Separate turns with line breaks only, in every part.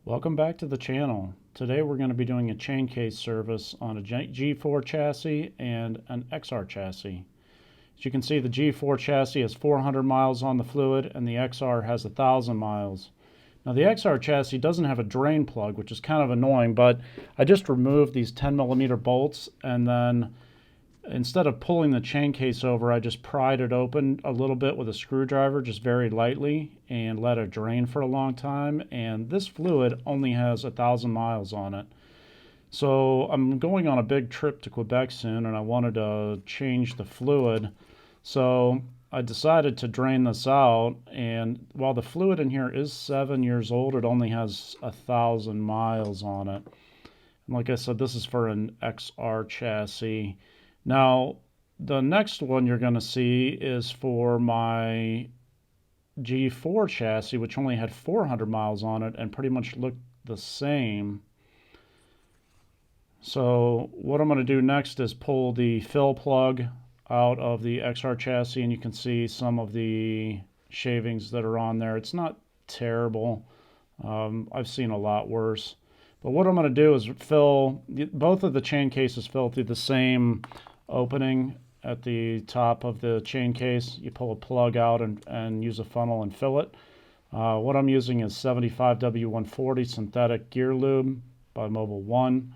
Welcome back to the channel. Today we're going to be doing a chain case service on a G4 chassis and an XR chassis. As you can see, the G4 chassis has 400 miles on the fluid and the XR has 1,000 miles. Now the XR chassis doesn't have a drain plug, which is kind of annoying, but I just removed these 10mm bolts, and then instead of pulling the chain case over, I just pried it open a little bit with a screwdriver, just very lightly, and let it drain for a long time. And this fluid only has 1,000 miles on it. So I'm going on a big trip to Quebec soon, and I wanted to change the fluid. So I decided to drain this out, and while the fluid in here is 7 years old, it only has 1,000 miles on it. And like I said, this is for an XR chassis. Now, the next one you're going to see is for my G4 chassis, which only had 400 miles on it and pretty much looked the same. So what I'm going to do next is pull the fill plug out of the XR chassis, and you can see some of the shavings that are on there. It's not terrible. I've seen a lot worse. But what I'm going to do is fill, both of the chain cases fill through the same opening at the top of the chain case. You pull a plug out and use a funnel and fill it. What I'm using is 75W140 synthetic gear lube by Mobil 1.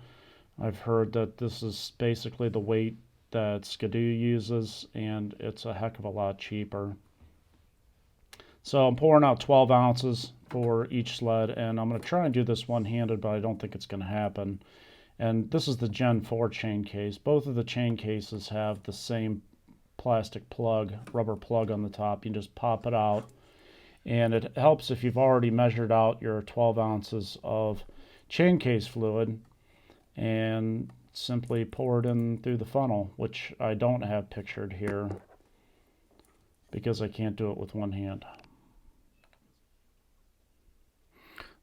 I've heard that this is basically the weight that Skidoo uses, and it's a heck of a lot cheaper. So I'm pouring out 12 ounces for each sled, and I'm going to try and do this one-handed, but I don't think it's going to happen. And this is the Gen 4 chain case. Both of the chain cases have the same plastic plug, rubber plug on the top. You just pop it out, and it helps if you've already measured out your 12 ounces of chain case fluid and simply pour it in through the funnel, which I don't have pictured here because I can't do it with one hand.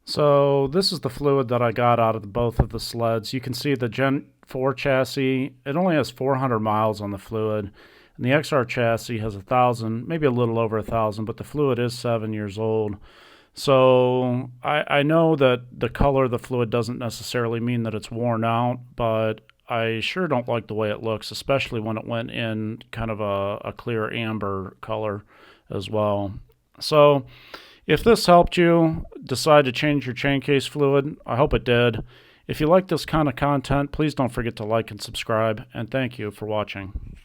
So this is the fluid that I got out of both of the sleds. You can see the Gen 4 chassis, it only has 400 miles on the fluid, and the XR chassis has 1,000, maybe a little over 1,000, but the fluid is 7 years old. So I know that the color of the fluid doesn't necessarily mean that it's worn out, but I sure don't like the way it looks, especially when it went in kind of a clear amber color as well. So if this helped you decide to change your chain case fluid, I hope it did. If you like this kind of content, please don't forget to like and subscribe, and thank you for watching.